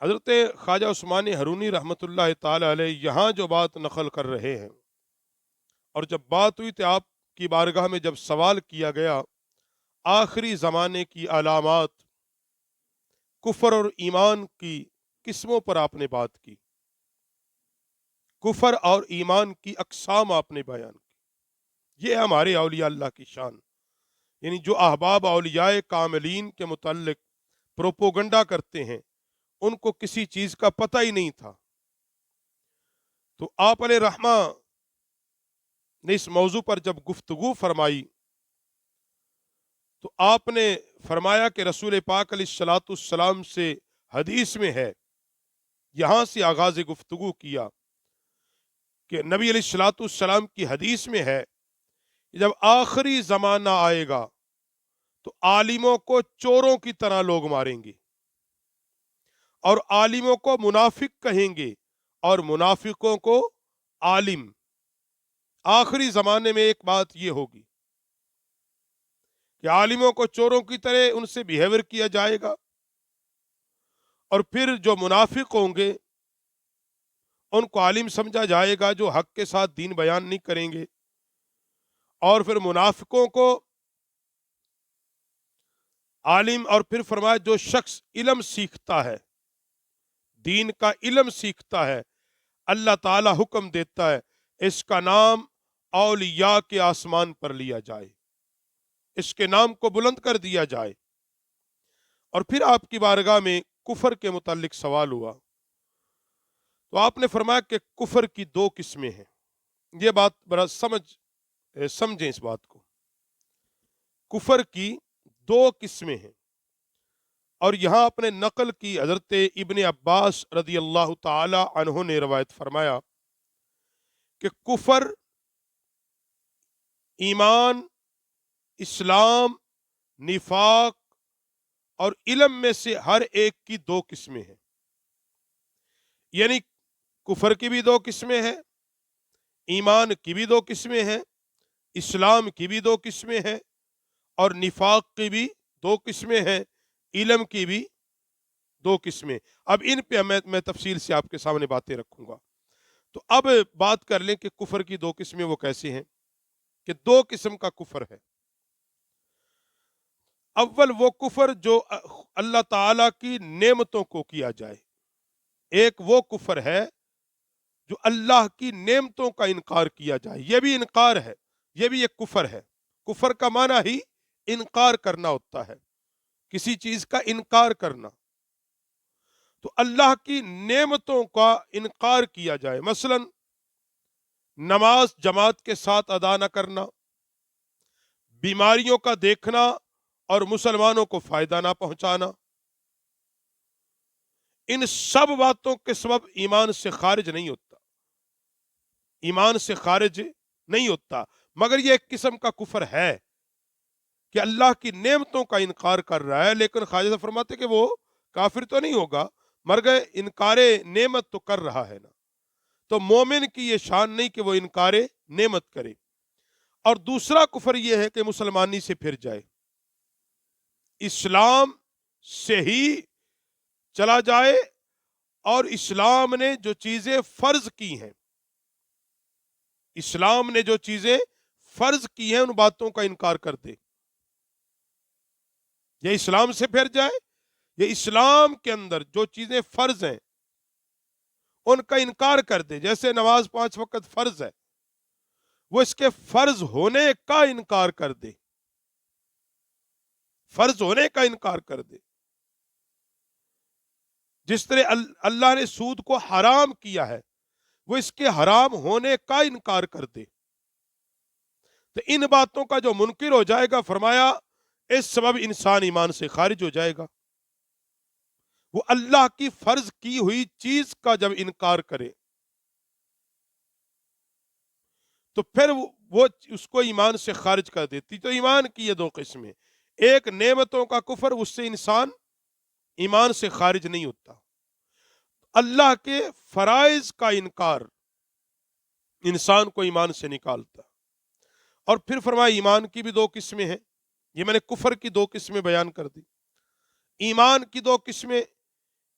حضرت خواجہ عثمانی ہرونی رحمۃ اللہ تعالی علیہ یہاں جو بات نقل کر رہے ہیں، اور جب بات ہوئی تو آپ کی بارگاہ میں جب سوال کیا گیا آخری زمانے کی علامات، کفر اور ایمان کی قسموں پر آپ نے بات کی، کفر اور ایمان کی اقسام آپ نے بیان کی۔ یہ ہے ہمارے اولیاء اللہ کی شان، یعنی جو احباب اولیاء کاملین کے متعلق پروپوگنڈا کرتے ہیں ان کو کسی چیز کا پتہ ہی نہیں تھا۔ تو آپ علیہ رحمہ نے اس موضوع پر جب گفتگو فرمائی تو آپ نے فرمایا کہ رسول پاک علیہ الصلوۃ والسلام سے حدیث میں ہے، یہاں سے آغاز گفتگو کیا کہ نبی علیہ الصلوۃ والسلام کی حدیث میں ہے کہ جب آخری زمانہ آئے گا تو عالموں کو چوروں کی طرح لوگ ماریں گے، اور عالموں کو منافق کہیں گے اور منافقوں کو عالم۔ آخری زمانے میں ایک بات یہ ہوگی کہ عالموں کو چوروں کی طرح ان سے بیہیویئر کیا جائے گا، اور پھر جو منافق ہوں گے ان کو عالم سمجھا جائے گا جو حق کے ساتھ دین بیان نہیں کریں گے، اور پھر منافقوں کو عالم، اور پھر فرمایا جو شخص علم سیکھتا ہے، دین کا علم سیکھتا ہے، اللہ تعالی حکم دیتا ہے اس کا نام اولیاء کے آسمان پر لیا جائے، اس کے نام کو بلند کر دیا جائے۔ اور پھر آپ کی بارگاہ میں کفر کے متعلق سوال ہوا تو آپ نے فرمایا کہ کفر کی دو قسمیں ہیں۔ یہ بات بڑا سمجھیں اس بات کو، کفر کی دو قسمیں ہیں، اور یہاں آپ نے نقل کی حضرت ابن عباس رضی اللہ تعالی عنہ نے روایت فرمایا کہ کفر، ایمان، اسلام، نفاق اور علم میں سے ہر ایک کی دو قسمیں ہیں، یعنی کفر کی بھی دو قسمیں ہیں، ایمان کی بھی دو قسمیں ہیں، اسلام کی بھی دو قسمیں ہیں، اور نفاق کی بھی دو قسمیں ہیں، علم کی بھی دو قسمیں۔ اب ان پہ میں تفصیل سے آپ کے سامنے باتیں رکھوں گا۔ تو اب بات کر لیں کہ کفر کی دو قسمیں وہ کیسے ہیں، کہ دو قسم کا کفر ہے۔ اول وہ کفر جو اللہ تعالی کی نعمتوں کو کیا جائے، ایک وہ کفر ہے جو اللہ کی نعمتوں کا انکار کیا جائے، یہ بھی انکار ہے، یہ بھی ایک کفر ہے۔ کفر کا معنی ہی انکار کرنا ہوتا ہے، کسی چیز کا انکار کرنا۔ تو اللہ کی نعمتوں کا انکار کیا جائے، مثلا نماز جماعت کے ساتھ ادا نہ کرنا، بیماریوں کا دیکھنا اور مسلمانوں کو فائدہ نہ پہنچانا، ان سب باتوں کے سبب ایمان سے خارج نہیں ہوتا، ایمان سے خارج نہیں ہوتا، مگر یہ ایک قسم کا کفر ہے کہ اللہ کی نعمتوں کا انکار کر رہا ہے۔ لیکن خواجہ صاحب فرماتے کہ وہ کافر تو نہیں ہوگا، مگر انکار نعمت تو کر رہا ہے نا۔ تو مومن کی یہ شان نہیں کہ وہ انکار نعمت کرے۔ اور دوسرا کفر یہ ہے کہ مسلمانی سے پھر جائے، اسلام سے ہی چلا جائے، اور اسلام نے جو چیزیں فرض کی ہیں، اسلام نے جو چیزیں فرض کی ہیں ان باتوں کا انکار کر دے۔ یہ اسلام سے پھر جائے، یہ اسلام کے اندر جو چیزیں فرض ہیں ان کا انکار کر دے، جیسے نماز 5 وقت فرض ہے، وہ اس کے فرض ہونے کا انکار کر دے، فرض ہونے کا انکار کر دے۔ جس طرح اللہ نے سود کو حرام کیا ہے، وہ اس کے حرام ہونے کا انکار کر دے۔ تو ان باتوں کا جو منکر ہو جائے گا، فرمایا اس سبب انسان ایمان سے خارج ہو جائے گا۔ وہ اللہ کی فرض کی ہوئی چیز کا جب انکار کرے تو پھر وہ اس کو ایمان سے خارج کر دیتی۔ تو ایمان کی یہ دو قسمیں، ایک نعمتوں کا کفر، اس سے انسان ایمان سے خارج نہیں ہوتا، اللہ کے فرائض کا انکار انسان کو ایمان سے نکالتا۔ اور پھر فرمایا ایمان کی بھی دو قسمیں ہیں، یہ میں نے کفر کی دو قسمیں بیان کر دی۔ ایمان کی دو قسمیں،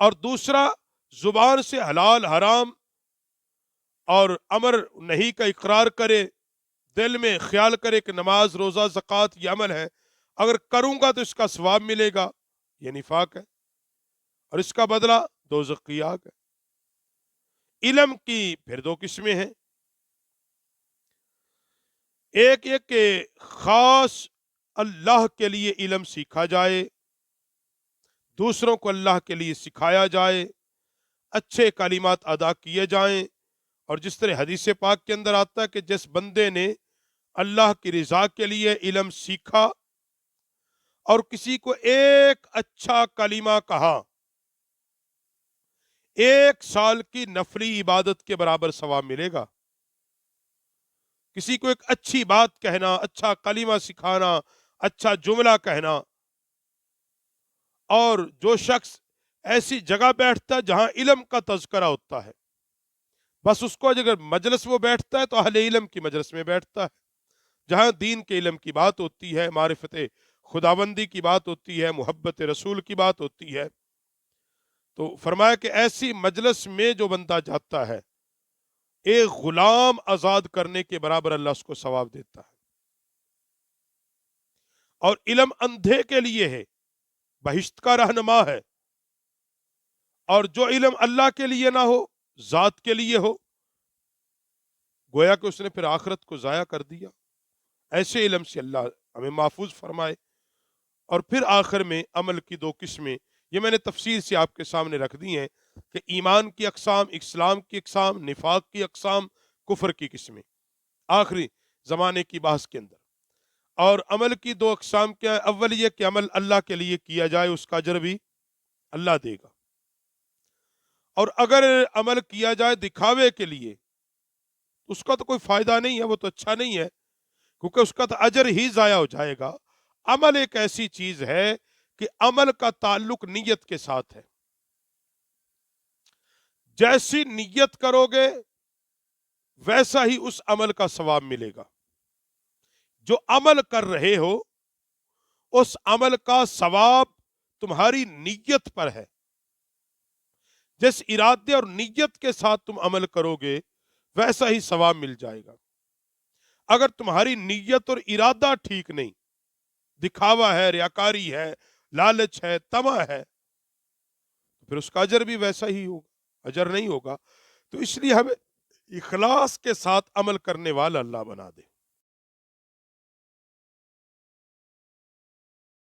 اور دوسرا زبان سے حلال حرام اور امر نہیں کا اقرار کرے، دل میں خیال کرے کہ نماز روزہ زکوٰۃ یہ عمل ہے، اگر کروں گا تو اس کا ثواب ملے گا، یہ نفاق ہے اور اس کا بدلہ دوزخ کی آگ ہے۔ علم کی پھر دو قسمیں ہیں، ایک یہ کہ خاص اللہ کے لیے علم سیکھا جائے، دوسروں کو اللہ کے لیے سکھایا جائے، اچھے کلمات ادا کیے جائیں، اور جس طرح حدیث پاک کے اندر آتا ہے کہ جس بندے نے اللہ کی رضا کے لیے علم سیکھا اور کسی کو ایک اچھا کلمہ کہا، 1 سال کی نفلی عبادت کے برابر ثواب ملے گا۔ کسی کو ایک اچھی بات کہنا، اچھا کلمہ سکھانا، اچھا جملہ کہنا، اور جو شخص ایسی جگہ بیٹھتا ہے جہاں علم کا تذکرہ ہوتا ہے، بس اس کو اگر مجلس وہ بیٹھتا ہے تو اہل علم کی مجلس میں بیٹھتا ہے، جہاں دین کے علم کی بات ہوتی ہے، معرفت خداوندی کی بات ہوتی ہے، محبت رسول کی بات ہوتی ہے، تو فرمایا کہ ایسی مجلس میں جو بندہ جاتا ہے، ایک غلام آزاد کرنے کے برابر اللہ اس کو ثواب دیتا ہے۔ اور علم اندھے کے لیے ہے، بہشت کا رہنما ہے، اور جو علم اللہ کے لیے نہ ہو، ذات کے لیے ہو، گویا کہ اس نے پھر آخرت کو ضائع کر دیا۔ ایسے علم سے اللہ ہمیں محفوظ فرمائے۔ اور پھر آخر میں عمل کی 2 قسمیں، یہ میں نے تفصیل سے آپ کے سامنے رکھ دی ہیں کہ ایمان کی اقسام، اسلام کی اقسام، نفاق کی اقسام، کفر کی قسمیں، آخری زمانے کی بحث کے اندر۔ اور عمل کی 2 اقسام کیا ہے؟ اول یہ کہ عمل اللہ کے لیے کیا جائے، اس کا اجر بھی اللہ دے گا، اور اگر عمل کیا جائے دکھاوے کے لیے، اس کا تو کوئی فائدہ نہیں ہے، وہ تو اچھا نہیں ہے، کیونکہ اس کا تو اجر ہی ضائع ہو جائے گا۔ عمل ایک ایسی چیز ہے کہ عمل کا تعلق نیت کے ساتھ ہے، جیسی نیت کرو گے ویسا ہی اس عمل کا ثواب ملے گا۔ جو عمل کر رہے ہو اس عمل کا ثواب تمہاری نیت پر ہے، جس ارادے اور نیت کے ساتھ تم عمل کرو گے ویسا ہی ثواب مل جائے گا۔ اگر تمہاری نیت اور ارادہ ٹھیک نہیں، دکھاوا ہے، ریاکاری ہے، لالچ ہے، طمع ہے، پھر اس کا اجر بھی ویسا ہی ہوگا، اجر نہیں ہوگا۔ تو اس لیے ہمیں اخلاص کے ساتھ عمل کرنے والا اللہ بنا دے۔